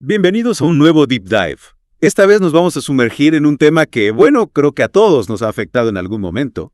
Bienvenidos a un nuevo Deep Dive. Esta vez nos vamos a sumergir en un tema que, bueno, creo que a todos nos ha afectado en algún momento.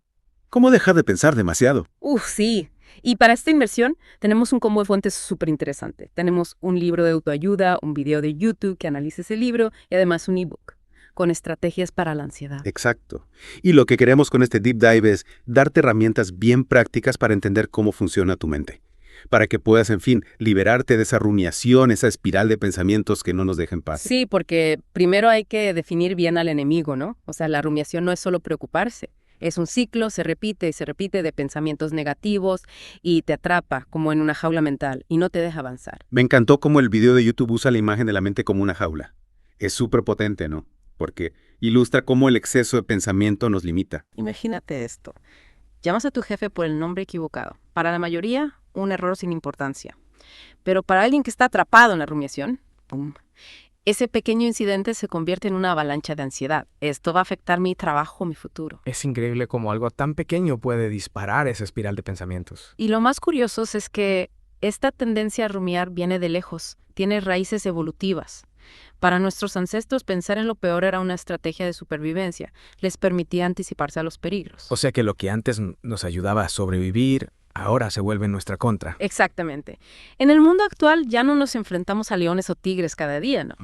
¿Cómo dejar de pensar demasiado? Sí. Y para esta inversión tenemos un combo de fuentes súper interesante. Tenemos un libro de autoayuda, un video de YouTube que analiza ese libro y además un ebook con estrategias para la ansiedad. Exacto. Y lo que queremos con este Deep Dive es darte herramientas bien prácticas para entender cómo funciona tu mente. Para que puedas, en fin, liberarte de esa rumiación, esa espiral de pensamientos que no nos dejen paz. Sí, porque primero hay que definir bien al enemigo, ¿no? O sea, la rumiación no es solo preocuparse. Es un ciclo, se repite y se repite de pensamientos negativos y te atrapa como en una jaula mental y no te deja avanzar. Me encantó cómo el video de YouTube usa la imagen de la mente como una jaula. Es súper potente, ¿no? Porque ilustra cómo el exceso de pensamiento nos limita. Imagínate esto. Llamas a tu jefe por el nombre equivocado. Para la mayoría, un error sin importancia. Pero para alguien que está atrapado en la rumiación, ¡pum!, ese pequeño incidente se convierte en una avalancha de ansiedad. Esto va a afectar mi trabajo, mi futuro. Es increíble cómo algo tan pequeño puede disparar esa espiral de pensamientos. Y lo más curioso es que esta tendencia a rumiar viene de lejos, tiene raíces evolutivas. Para nuestros ancestros, pensar en lo peor era una estrategia de supervivencia. Les permitía anticiparse a los peligros. O sea que lo que antes nos ayudaba a sobrevivir, ahora se vuelve en nuestra contra. Exactamente. En el mundo actual ya no nos enfrentamos a leones o tigres cada día, ¿no?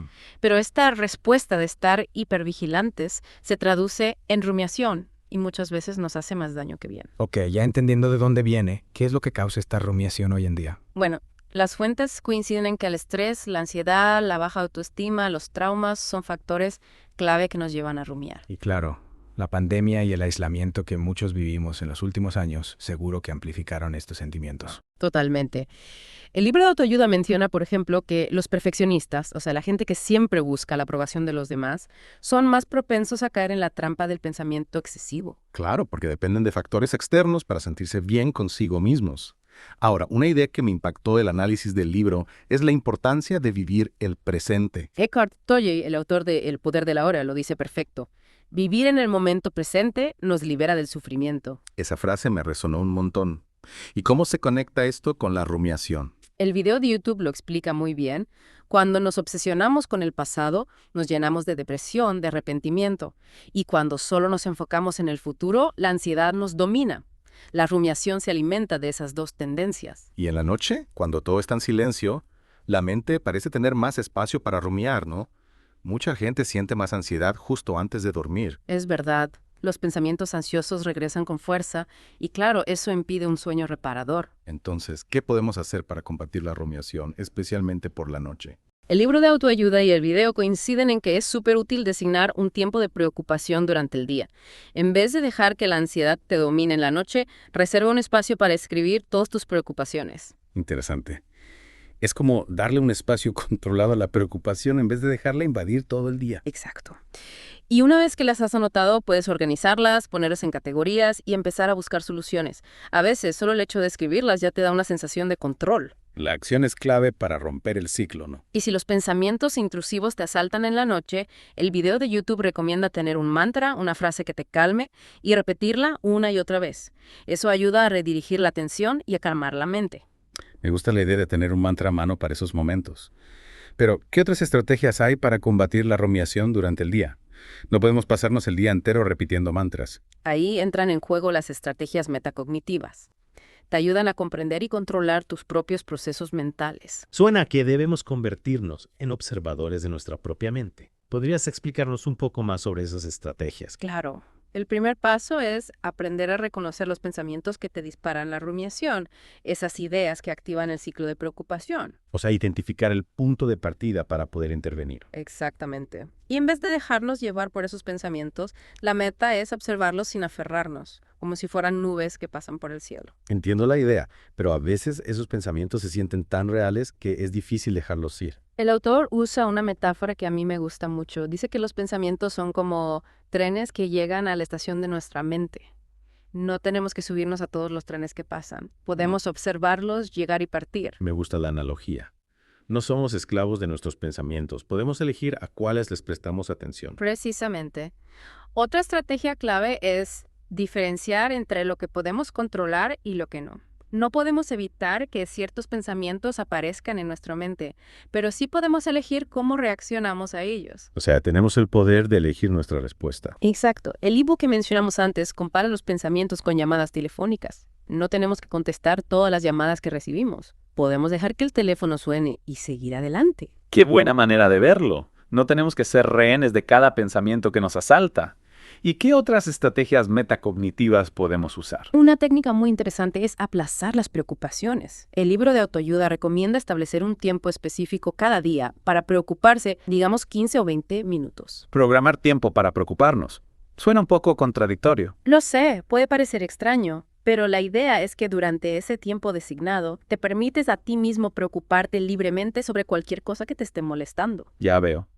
Pero esta respuesta de estar hipervigilantes se traduce en rumiación y muchas veces nos hace más daño que bien. Ok, ya entendiendo de dónde viene, ¿qué es lo que causa esta rumiación hoy en día? Bueno, las fuentes coinciden en que el estrés, la ansiedad, la baja autoestima, los traumas son factores clave que nos llevan a rumiar. Y claro, la pandemia y el aislamiento que muchos vivimos en los últimos años seguro que amplificaron estos sentimientos. Totalmente. El libro de autoayuda menciona, por ejemplo, que los perfeccionistas, o sea, la gente que siempre busca la aprobación de los demás, son más propensos a caer en la trampa del pensamiento excesivo. Claro, porque dependen de factores externos para sentirse bien consigo mismos. Ahora, una idea que me impactó del análisis del libro es la importancia de vivir el presente. Eckhart Tolle, el autor de El poder de la hora, lo dice perfecto. Vivir en el momento presente nos libera del sufrimiento. Esa frase me resonó un montón. ¿Y cómo se conecta esto con la rumiación? El video de YouTube lo explica muy bien. Cuando nos obsesionamos con el pasado, nos llenamos de depresión, de arrepentimiento. Y cuando solo nos enfocamos en el futuro, la ansiedad nos domina. La rumiación se alimenta de esas dos tendencias. Y en la noche, cuando todo está en silencio, la mente parece tener más espacio para rumiar, ¿no? Mucha gente siente más ansiedad justo antes de dormir. Es verdad, los pensamientos ansiosos regresan con fuerza y claro, eso impide un sueño reparador. Entonces, ¿qué podemos hacer para combatir la rumiación, especialmente por la noche? El libro de autoayuda y el video coinciden en que es súper útil designar un tiempo de preocupación durante el día. En vez de dejar que la ansiedad te domine en la noche, reserva un espacio para escribir todas tus preocupaciones. Interesante. Es como darle un espacio controlado a la preocupación en vez de dejarla invadir todo el día. Exacto. Y una vez que las has anotado, puedes organizarlas, ponerlas en categorías y empezar a buscar soluciones. A veces, solo el hecho de escribirlas ya te da una sensación de control. La acción es clave para romper el ciclo, ¿no? Y si los pensamientos intrusivos te asaltan en la noche, el video de YouTube recomienda tener un mantra, una frase que te calme, y repetirla una y otra vez. Eso ayuda a redirigir la atención y a calmar la mente. Me gusta la idea de tener un mantra a mano para esos momentos. Pero, ¿qué otras estrategias hay para combatir la rumiación durante el día? No podemos pasarnos el día entero repitiendo mantras. Ahí entran en juego las estrategias metacognitivas. Te ayudan a comprender y controlar tus propios procesos mentales. Suena a que debemos convertirnos en observadores de nuestra propia mente. ¿Podrías explicarnos un poco más sobre esas estrategias? Claro. El primer paso es aprender a reconocer los pensamientos que te disparan la rumiación, esas ideas que activan el ciclo de preocupación. O sea, identificar el punto de partida para poder intervenir. Exactamente. Y en vez de dejarnos llevar por esos pensamientos, la meta es observarlos sin aferrarnos, como si fueran nubes que pasan por el cielo. Entiendo la idea, pero a veces esos pensamientos se sienten tan reales que es difícil dejarlos ir. El autor usa una metáfora que a mí me gusta mucho. Dice que los pensamientos son como trenes que llegan a la estación de nuestra mente. No tenemos que subirnos a todos los trenes que pasan. Podemos observarlos, llegar y partir. Me gusta la analogía. No somos esclavos de nuestros pensamientos. Podemos elegir a cuáles les prestamos atención. Precisamente. Otra estrategia clave es diferenciar entre lo que podemos controlar y lo que no. No podemos evitar que ciertos pensamientos aparezcan en nuestra mente, pero sí podemos elegir cómo reaccionamos a ellos. O sea, tenemos el poder de elegir nuestra respuesta. Exacto. El ebook que mencionamos antes compara los pensamientos con llamadas telefónicas. No tenemos que contestar todas las llamadas que recibimos. Podemos dejar que el teléfono suene y seguir adelante. ¡Qué buena manera de verlo! No tenemos que ser rehenes de cada pensamiento que nos asalta. ¿Y qué otras estrategias metacognitivas podemos usar? Una técnica muy interesante es aplazar las preocupaciones. El libro de autoayuda recomienda establecer un tiempo específico cada día para preocuparse, digamos 15 o 20 minutos. Programar tiempo para preocuparnos. Suena un poco contradictorio. Lo sé, puede parecer extraño, pero la idea es que durante ese tiempo designado te permites a ti mismo preocuparte libremente sobre cualquier cosa que te esté molestando. Ya veo.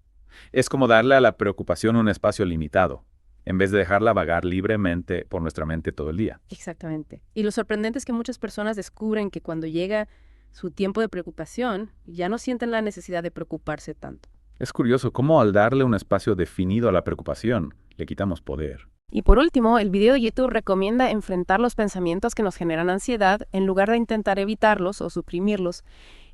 Es como darle a la preocupación un espacio limitado, en vez de dejarla vagar libremente por nuestra mente todo el día. Exactamente. Y lo sorprendente es que muchas personas descubren que cuando llega su tiempo de preocupación, ya no sienten la necesidad de preocuparse tanto. Es curioso cómo al darle un espacio definido a la preocupación, le quitamos poder. Y por último, el video de YouTube recomienda enfrentar los pensamientos que nos generan ansiedad en lugar de intentar evitarlos o suprimirlos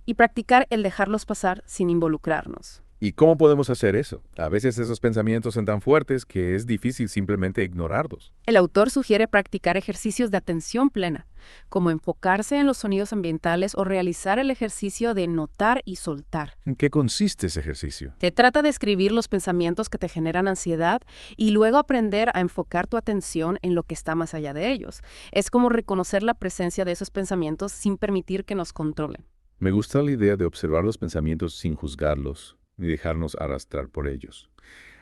y practicar el dejarlos pasar sin involucrarnos. ¿Y cómo podemos hacer eso? A veces esos pensamientos son tan fuertes que es difícil simplemente ignorarlos. El autor sugiere practicar ejercicios de atención plena, como enfocarse en los sonidos ambientales o realizar el ejercicio de notar y soltar. ¿En qué consiste ese ejercicio? Se trata de escribir los pensamientos que te generan ansiedad y luego aprender a enfocar tu atención en lo que está más allá de ellos. Es como reconocer la presencia de esos pensamientos sin permitir que nos controlen. Me gusta la idea de observar los pensamientos sin juzgarlos ni dejarnos arrastrar por ellos.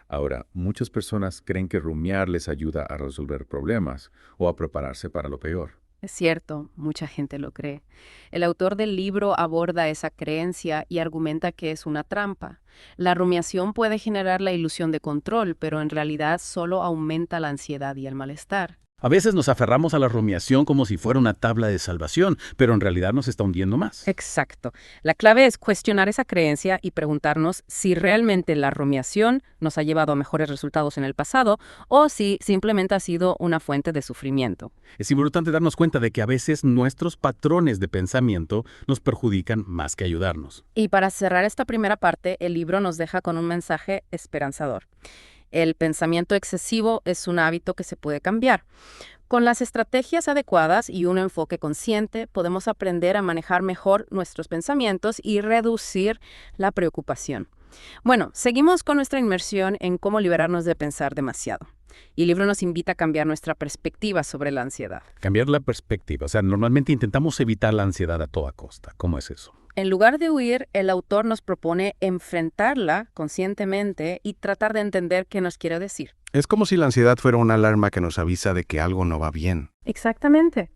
Ahora, muchas personas creen que rumiar les ayuda a resolver problemas o a prepararse para lo peor. Es cierto, mucha gente lo cree. El autor del libro aborda esa creencia y argumenta que es una trampa. La rumiación puede generar la ilusión de control, pero en realidad solo aumenta la ansiedad y el malestar. A veces nos aferramos a la rumiación como si fuera una tabla de salvación, pero en realidad nos está hundiendo más. Exacto. La clave es cuestionar esa creencia y preguntarnos si realmente la rumiación nos ha llevado a mejores resultados en el pasado o si simplemente ha sido una fuente de sufrimiento. Es importante darnos cuenta de que a veces nuestros patrones de pensamiento nos perjudican más que ayudarnos. Y para cerrar esta primera parte, el libro nos deja con un mensaje esperanzador. El pensamiento excesivo es un hábito que se puede cambiar. Con las estrategias adecuadas y un enfoque consciente, podemos aprender a manejar mejor nuestros pensamientos y reducir la preocupación. Bueno, seguimos con nuestra inmersión en cómo liberarnos de pensar demasiado. Y el libro nos invita a cambiar nuestra perspectiva sobre la ansiedad. Cambiar la perspectiva. O sea, normalmente intentamos evitar la ansiedad a toda costa. ¿Cómo es eso? En lugar de huir, el autor nos propone enfrentarla conscientemente y tratar de entender qué nos quiere decir. Es como si la ansiedad fuera una alarma que nos avisa de que algo no va bien. Exactamente.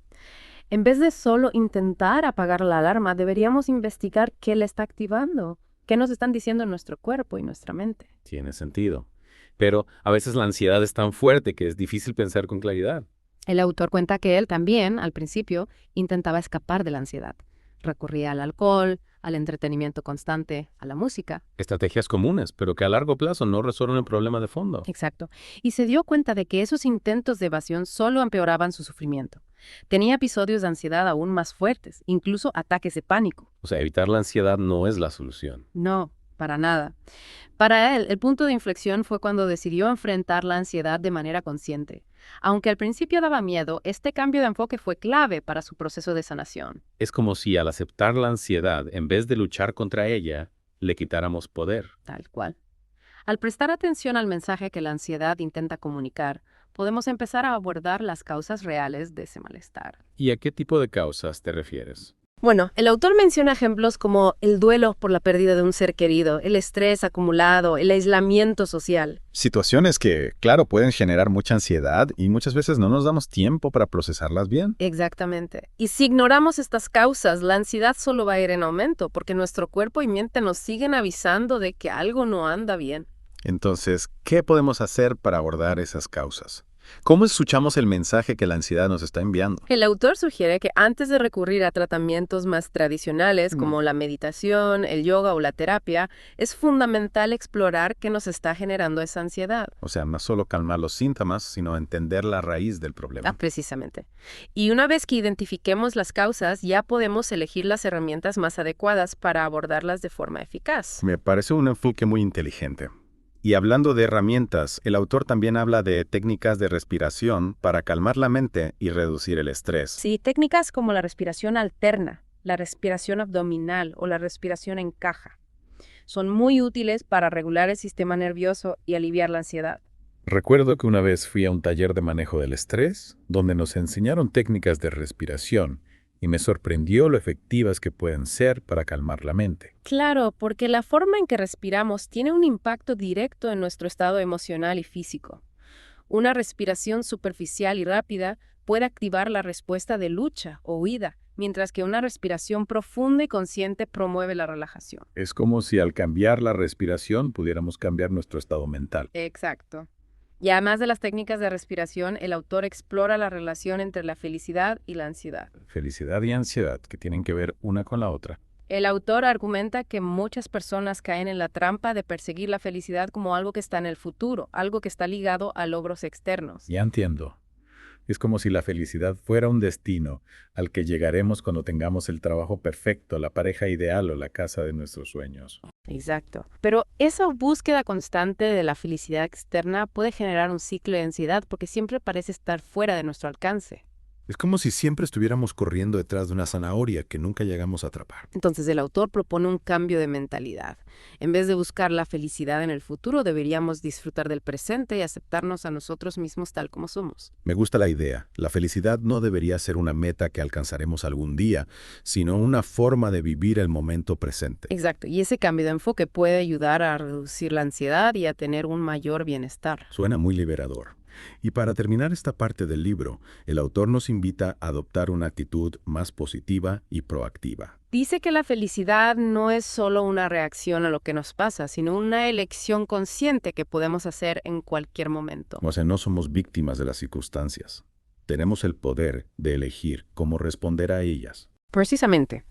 En vez de solo intentar apagar la alarma, deberíamos investigar qué la está activando, qué nos están diciendo nuestro cuerpo y nuestra mente. Tiene sentido. Pero a veces la ansiedad es tan fuerte que es difícil pensar con claridad. El autor cuenta que él también, al principio, intentaba escapar de la ansiedad. Recurría al alcohol, al entretenimiento constante, a la música. Estrategias comunes, pero que a largo plazo no resuelven el problema de fondo. Exacto. Y se dio cuenta de que esos intentos de evasión solo empeoraban su sufrimiento. Tenía episodios de ansiedad aún más fuertes, incluso ataques de pánico. O sea, evitar la ansiedad no es la solución. No, para nada. Para él, el punto de inflexión fue cuando decidió enfrentar la ansiedad de manera consciente. Aunque al principio daba miedo, este cambio de enfoque fue clave para su proceso de sanación. Es como si al aceptar la ansiedad, en vez de luchar contra ella, le quitáramos poder. Tal cual. Al prestar atención al mensaje que la ansiedad intenta comunicar, podemos empezar a abordar las causas reales de ese malestar. ¿Y a qué tipo de causas te refieres? Bueno, el autor menciona ejemplos como el duelo por la pérdida de un ser querido, el estrés acumulado, el aislamiento social. Situaciones que, claro, pueden generar mucha ansiedad y muchas veces no nos damos tiempo para procesarlas bien. Exactamente. Y si ignoramos estas causas, la ansiedad solo va a ir en aumento, porque nuestro cuerpo y mente nos siguen avisando de que algo no anda bien. Entonces, ¿qué podemos hacer para abordar esas causas? ¿Cómo escuchamos el mensaje que la ansiedad nos está enviando? El autor sugiere que antes de recurrir a tratamientos más tradicionales como la meditación, el yoga o la terapia, es fundamental explorar qué nos está generando esa ansiedad. O sea, no solo calmar los síntomas, sino entender la raíz del problema. Precisamente. Y una vez que identifiquemos las causas, ya podemos elegir las herramientas más adecuadas para abordarlas de forma eficaz. Me parece un enfoque muy inteligente. Y hablando de herramientas, el autor también habla de técnicas de respiración para calmar la mente y reducir el estrés. Sí, técnicas como la respiración alterna, la respiración abdominal o la respiración en caja son muy útiles para regular el sistema nervioso y aliviar la ansiedad. Recuerdo que una vez fui a un taller de manejo del estrés, donde nos enseñaron técnicas de respiración, y me sorprendió lo efectivas que pueden ser para calmar la mente. Claro, porque la forma en que respiramos tiene un impacto directo en nuestro estado emocional y físico. Una respiración superficial y rápida puede activar la respuesta de lucha o huida, mientras que una respiración profunda y consciente promueve la relajación. Es como si al cambiar la respiración pudiéramos cambiar nuestro estado mental. Exacto. Y además de las técnicas de respiración, el autor explora la relación entre la felicidad y la ansiedad. Felicidad y ansiedad, que tienen que ver una con la otra. El autor argumenta que muchas personas caen en la trampa de perseguir la felicidad como algo que está en el futuro, algo que está ligado a logros externos. Ya entiendo. Es como si la felicidad fuera un destino al que llegaremos cuando tengamos el trabajo perfecto, la pareja ideal o la casa de nuestros sueños. Exacto. Pero esa búsqueda constante de la felicidad externa puede generar un ciclo de ansiedad porque siempre parece estar fuera de nuestro alcance. Es como si siempre estuviéramos corriendo detrás de una zanahoria que nunca llegamos a atrapar. Entonces el autor propone un cambio de mentalidad. En vez de buscar la felicidad en el futuro, deberíamos disfrutar del presente y aceptarnos a nosotros mismos tal como somos. Me gusta la idea. La felicidad no debería ser una meta que alcanzaremos algún día, sino una forma de vivir el momento presente. Exacto. Y ese cambio de enfoque puede ayudar a reducir la ansiedad y a tener un mayor bienestar. Suena muy liberador. Y para terminar esta parte del libro, el autor nos invita a adoptar una actitud más positiva y proactiva. Dice que la felicidad no es solo una reacción a lo que nos pasa, sino una elección consciente que podemos hacer en cualquier momento. O sea, no somos víctimas de las circunstancias. Tenemos el poder de elegir cómo responder a ellas. Precisamente.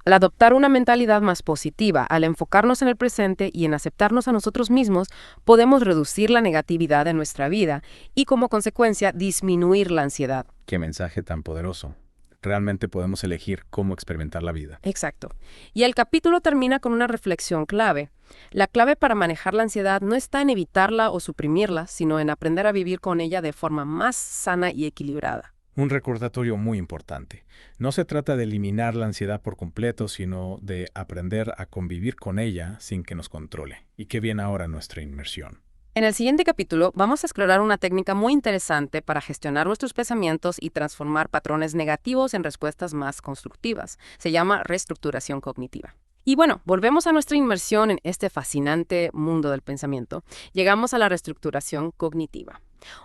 Al adoptar una mentalidad más positiva, al enfocarnos en el presente y en aceptarnos a nosotros mismos, podemos reducir la negatividad en nuestra vida y, como consecuencia, disminuir la ansiedad. Qué mensaje tan poderoso. Realmente podemos elegir cómo experimentar la vida. Exacto. Y el capítulo termina con una reflexión clave. La clave para manejar la ansiedad no está en evitarla o suprimirla, sino en aprender a vivir con ella de forma más sana y equilibrada. Un recordatorio muy importante. No se trata de eliminar la ansiedad por completo, sino de aprender a convivir con ella sin que nos controle. Y qué bien ahora nuestra inmersión. En el siguiente capítulo vamos a explorar una técnica muy interesante para gestionar nuestros pensamientos y transformar patrones negativos en respuestas más constructivas. Se llama reestructuración cognitiva. Y bueno, volvemos a nuestra inmersión en este fascinante mundo del pensamiento. Llegamos a la reestructuración cognitiva.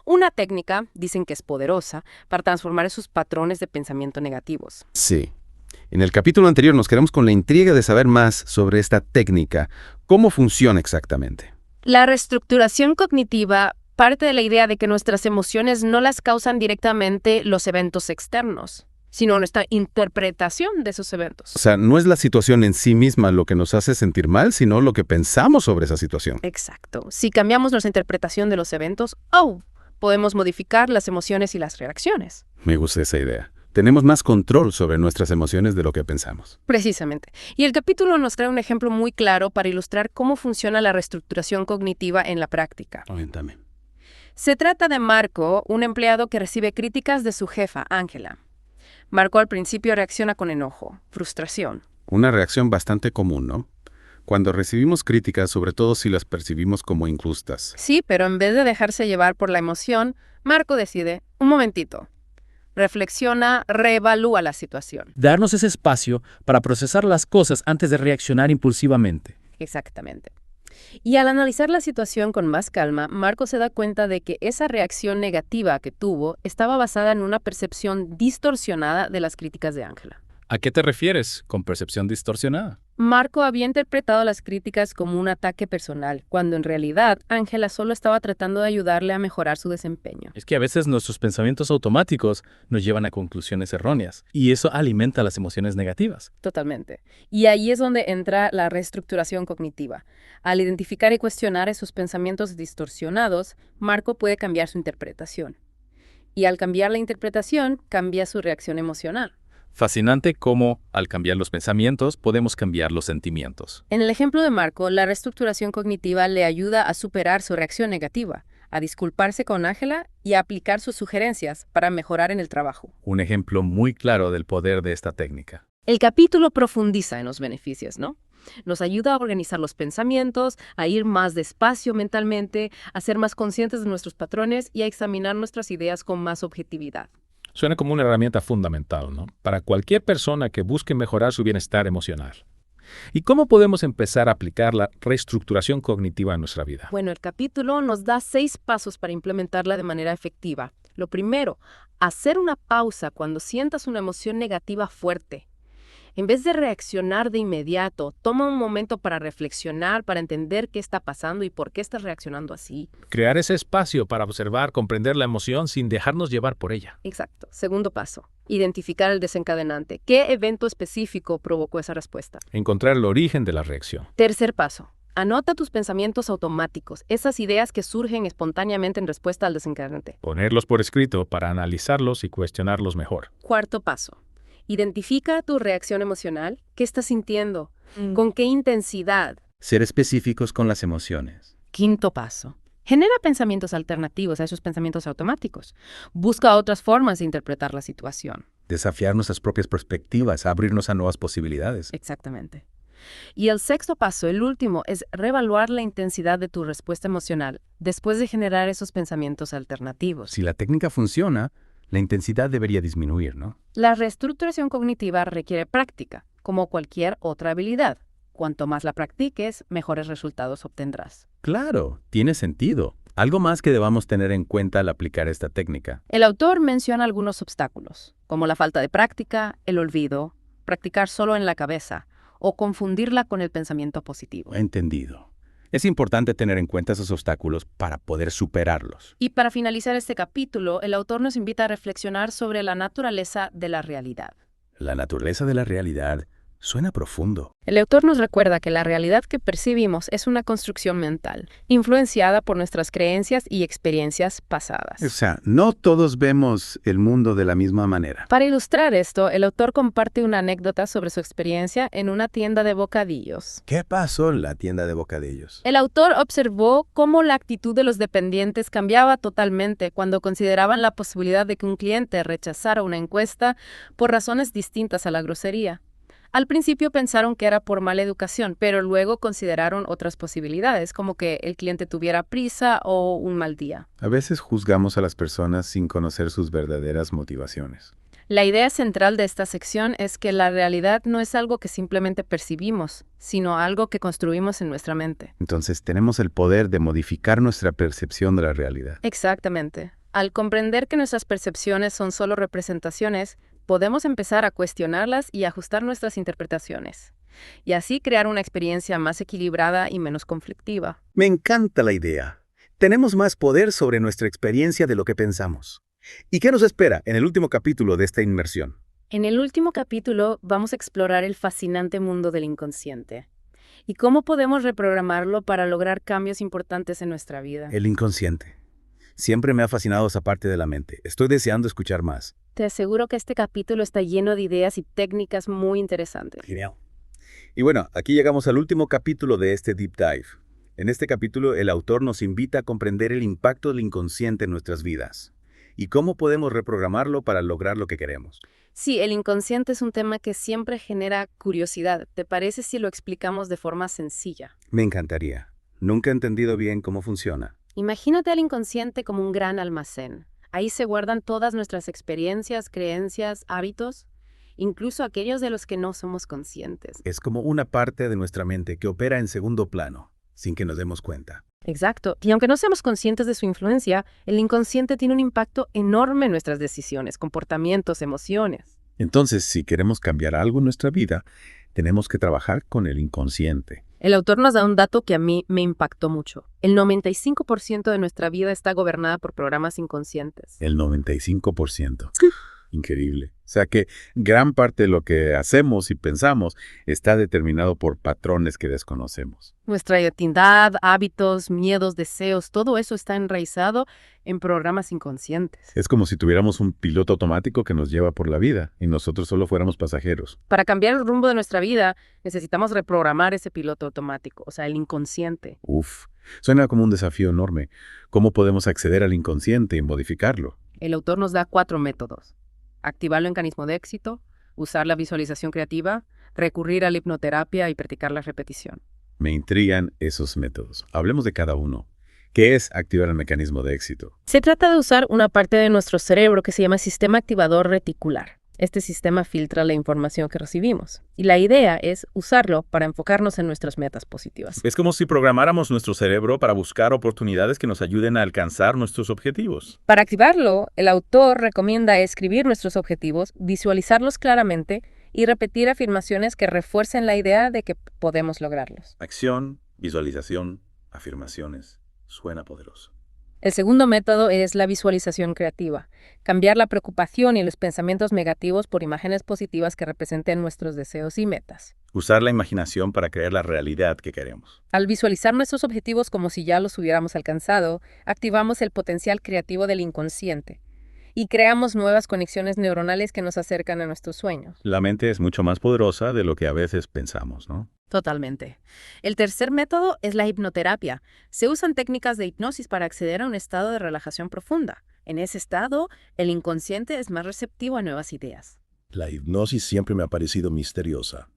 Una técnica, dicen que es poderosa, para transformar esos patrones de pensamiento negativos. Sí. En el capítulo anterior nos quedamos con la intriga de saber más sobre esta técnica. ¿Cómo funciona exactamente? La reestructuración cognitiva parte de la idea de que nuestras emociones no las causan directamente los eventos externos, sino nuestra interpretación de esos eventos. O sea, no es la situación en sí misma lo que nos hace sentir mal, sino lo que pensamos sobre esa situación. Exacto. Si cambiamos nuestra interpretación de los eventos, podemos modificar las emociones y las reacciones. Me gusta esa idea. Tenemos más control sobre nuestras emociones de lo que pensamos. Precisamente. Y el capítulo nos trae un ejemplo muy claro para ilustrar cómo funciona la reestructuración cognitiva en la práctica. Cuéntame. Se trata de Marco, un empleado que recibe críticas de su jefa, Ángela. Marco al principio reacciona con enojo, frustración. Una reacción bastante común, ¿no? Cuando recibimos críticas, sobre todo si las percibimos como injustas. Sí, pero en vez de dejarse llevar por la emoción, Marco decide, un momentito. Reflexiona, reevalúa la situación. Darnos ese espacio para procesar las cosas antes de reaccionar impulsivamente. Exactamente. Y al analizar la situación con más calma, Marco se da cuenta de que esa reacción negativa que tuvo estaba basada en una percepción distorsionada de las críticas de Ángela. ¿A qué te refieres con percepción distorsionada? Marco había interpretado las críticas como un ataque personal, cuando en realidad Ángela solo estaba tratando de ayudarle a mejorar su desempeño. Es que a veces nuestros pensamientos automáticos nos llevan a conclusiones erróneas, y eso alimenta las emociones negativas. Totalmente. Y ahí es donde entra la reestructuración cognitiva. Al identificar y cuestionar esos pensamientos distorsionados, Marco puede cambiar su interpretación. Y al cambiar la interpretación, cambia su reacción emocional. Fascinante cómo, al cambiar los pensamientos, podemos cambiar los sentimientos. En el ejemplo de Marco, la reestructuración cognitiva le ayuda a superar su reacción negativa, a disculparse con Ángela y a aplicar sus sugerencias para mejorar en el trabajo. Un ejemplo muy claro del poder de esta técnica. El capítulo profundiza en los beneficios, ¿no? Nos ayuda a organizar los pensamientos, a ir más despacio mentalmente, a ser más conscientes de nuestros patrones y a examinar nuestras ideas con más objetividad. Suena como una herramienta fundamental, ¿no? Para cualquier persona que busque mejorar su bienestar emocional. ¿Y cómo podemos empezar a aplicar la reestructuración cognitiva en nuestra vida? Bueno, el capítulo nos da 6 pasos para implementarla de manera efectiva. Lo primero, hacer una pausa cuando sientas una emoción negativa fuerte. En vez de reaccionar de inmediato, toma un momento para reflexionar, para entender qué está pasando y por qué estás reaccionando así. Crear ese espacio para observar, comprender la emoción sin dejarnos llevar por ella. Exacto. Segundo paso, identificar el desencadenante. ¿Qué evento específico provocó esa respuesta? Encontrar el origen de la reacción. Tercer paso, anota tus pensamientos automáticos, esas ideas que surgen espontáneamente en respuesta al desencadenante. Ponerlos por escrito para analizarlos y cuestionarlos mejor. Cuarto paso, identifica tu reacción emocional. ¿Qué estás sintiendo? ¿Con qué intensidad? Ser específicos con las emociones. Quinto paso, genera pensamientos alternativos a esos pensamientos automáticos. Busca otras formas de interpretar la situación. Desafiar nuestras propias perspectivas, abrirnos a nuevas posibilidades. Exactamente. Y el sexto paso, el último, es reevaluar la intensidad de tu respuesta emocional después de generar esos pensamientos alternativos. Si la técnica funciona, la intensidad debería disminuir, ¿no? La reestructuración cognitiva requiere práctica, como cualquier otra habilidad. Cuanto más la practiques, mejores resultados obtendrás. Claro, tiene sentido. Algo más que debamos tener en cuenta al aplicar esta técnica. El autor menciona algunos obstáculos, como la falta de práctica, el olvido, practicar solo en la cabeza o confundirla con el pensamiento positivo. Entendido. Es importante tener en cuenta esos obstáculos para poder superarlos. Y para finalizar este capítulo, el autor nos invita a reflexionar sobre la naturaleza de la realidad. La naturaleza de la realidad suena profundo. El autor nos recuerda que la realidad que percibimos es una construcción mental, influenciada por nuestras creencias y experiencias pasadas. O sea, no todos vemos el mundo de la misma manera. Para ilustrar esto, el autor comparte una anécdota sobre su experiencia en una tienda de bocadillos. ¿Qué pasó en la tienda de bocadillos? El autor observó cómo la actitud de los dependientes cambiaba totalmente cuando consideraban la posibilidad de que un cliente rechazara una encuesta por razones distintas a la grosería. Al principio pensaron que era por mala educación, pero luego consideraron otras posibilidades, como que el cliente tuviera prisa o un mal día. A veces juzgamos a las personas sin conocer sus verdaderas motivaciones. La idea central de esta sección es que la realidad no es algo que simplemente percibimos, sino algo que construimos en nuestra mente. Entonces tenemos el poder de modificar nuestra percepción de la realidad. Exactamente. Al comprender que nuestras percepciones son solo representaciones, podemos empezar a cuestionarlas y ajustar nuestras interpretaciones, y así crear una experiencia más equilibrada y menos conflictiva. Me encanta la idea. Tenemos más poder sobre nuestra experiencia de lo que pensamos. ¿Y qué nos espera en el último capítulo de esta inmersión? En el último capítulo vamos a explorar el fascinante mundo del inconsciente y cómo podemos reprogramarlo para lograr cambios importantes en nuestra vida. El inconsciente. Siempre me ha fascinado esa parte de la mente. Estoy deseando escuchar más. Te aseguro que este capítulo está lleno de ideas y técnicas muy interesantes. Genial. Y bueno, aquí llegamos al último capítulo de este Deep Dive. En este capítulo, el autor nos invita a comprender el impacto del inconsciente en nuestras vidas y cómo podemos reprogramarlo para lograr lo que queremos. Sí, el inconsciente es un tema que siempre genera curiosidad. ¿Te parece si lo explicamos de forma sencilla? Me encantaría. Nunca he entendido bien cómo funciona. Imagínate al inconsciente como un gran almacén. Ahí se guardan todas nuestras experiencias, creencias, hábitos, incluso aquellos de los que no somos conscientes. Es como una parte de nuestra mente que opera en segundo plano, sin que nos demos cuenta. Exacto. Y aunque no seamos conscientes de su influencia, el inconsciente tiene un impacto enorme en nuestras decisiones, comportamientos, emociones. Entonces, si queremos cambiar algo en nuestra vida, Tenemos que trabajar con el inconsciente. El autor nos da un dato que a mí me impactó mucho. El 95% de nuestra vida está gobernada por programas inconscientes. El 95%. Increíble. O sea que gran parte de lo que hacemos y pensamos está determinado por patrones que desconocemos. Nuestra identidad, hábitos, miedos, deseos, todo eso está enraizado en programas inconscientes. Es como si tuviéramos un piloto automático que nos lleva por la vida y nosotros solo fuéramos pasajeros. Para cambiar el rumbo de nuestra vida, necesitamos reprogramar ese piloto automático, o sea, el inconsciente. Uf, suena como un desafío enorme. ¿Cómo podemos acceder al inconsciente y modificarlo? El autor nos da 4 métodos. Activar el mecanismo de éxito, usar la visualización creativa, recurrir a la hipnoterapia y practicar la repetición. Me intrigan esos métodos. Hablemos de cada uno. ¿Qué es activar el mecanismo de éxito? Se trata de usar una parte de nuestro cerebro que se llama sistema activador reticular. Este sistema filtra la información que recibimos. Y la idea es usarlo para enfocarnos en nuestras metas positivas. Es como si programáramos nuestro cerebro para buscar oportunidades que nos ayuden a alcanzar nuestros objetivos. Para activarlo, el autor recomienda escribir nuestros objetivos, visualizarlos claramente y repetir afirmaciones que refuercen la idea de que podemos lograrlos. Acción, visualización, afirmaciones. Suena poderoso. El segundo método es la visualización creativa. Cambiar la preocupación y los pensamientos negativos por imágenes positivas que representen nuestros deseos y metas. Usar la imaginación para crear la realidad que queremos. Al visualizar nuestros objetivos como si ya los hubiéramos alcanzado, activamos el potencial creativo del inconsciente y creamos nuevas conexiones neuronales que nos acercan a nuestros sueños. La mente es mucho más poderosa de lo que a veces pensamos, ¿no? Totalmente. El tercer método es la hipnoterapia. Se usan técnicas de hipnosis para acceder a un estado de relajación profunda. En ese estado, el inconsciente es más receptivo a nuevas ideas. La hipnosis siempre me ha parecido misteriosa,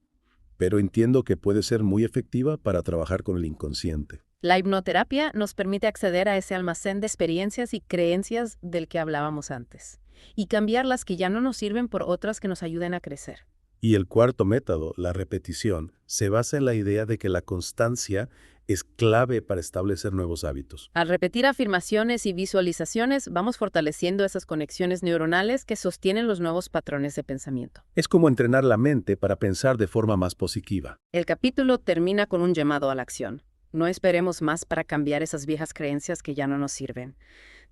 pero entiendo que puede ser muy efectiva para trabajar con el inconsciente. La hipnoterapia nos permite acceder a ese almacén de experiencias y creencias del que hablábamos antes, y cambiar las que ya no nos sirven por otras que nos ayuden a crecer. Y el cuarto método, la repetición, se basa en la idea de que la constancia es clave para establecer nuevos hábitos. Al repetir afirmaciones y visualizaciones, vamos fortaleciendo esas conexiones neuronales que sostienen los nuevos patrones de pensamiento. Es como entrenar la mente para pensar de forma más positiva. El capítulo termina con un llamado a la acción. No esperemos más para cambiar esas viejas creencias que ya no nos sirven.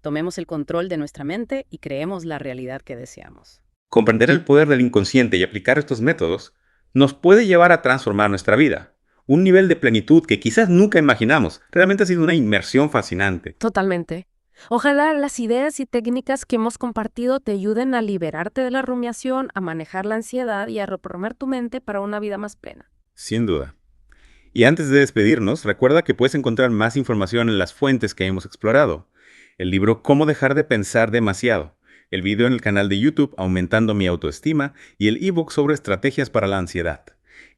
Tomemos el control de nuestra mente y creemos la realidad que deseamos. Comprender el poder del inconsciente y aplicar estos métodos nos puede llevar a transformar nuestra vida. Un nivel de plenitud que quizás nunca imaginamos. Realmente ha sido una inmersión fascinante. Totalmente. Ojalá las ideas y técnicas que hemos compartido te ayuden a liberarte de la rumiación, a manejar la ansiedad y a reprogramar tu mente para una vida más plena. Sin duda. Y antes de despedirnos, recuerda que puedes encontrar más información en las fuentes que hemos explorado. El libro Cómo dejar de pensar demasiado, el video en el canal de YouTube Aumentando mi autoestima y el ebook sobre estrategias para la ansiedad.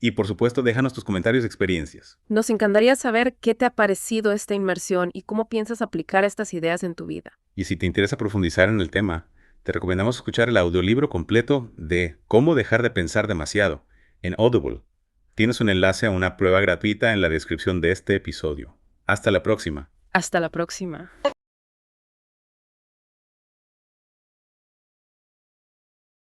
Y por supuesto, déjanos tus comentarios y experiencias. Nos encantaría saber qué te ha parecido esta inmersión y cómo piensas aplicar estas ideas en tu vida. Y si te interesa profundizar en el tema, te recomendamos escuchar el audiolibro completo de Cómo dejar de pensar demasiado en Audible. Tienes un enlace a una prueba gratuita en la descripción de este episodio. Hasta la próxima. Hasta la próxima.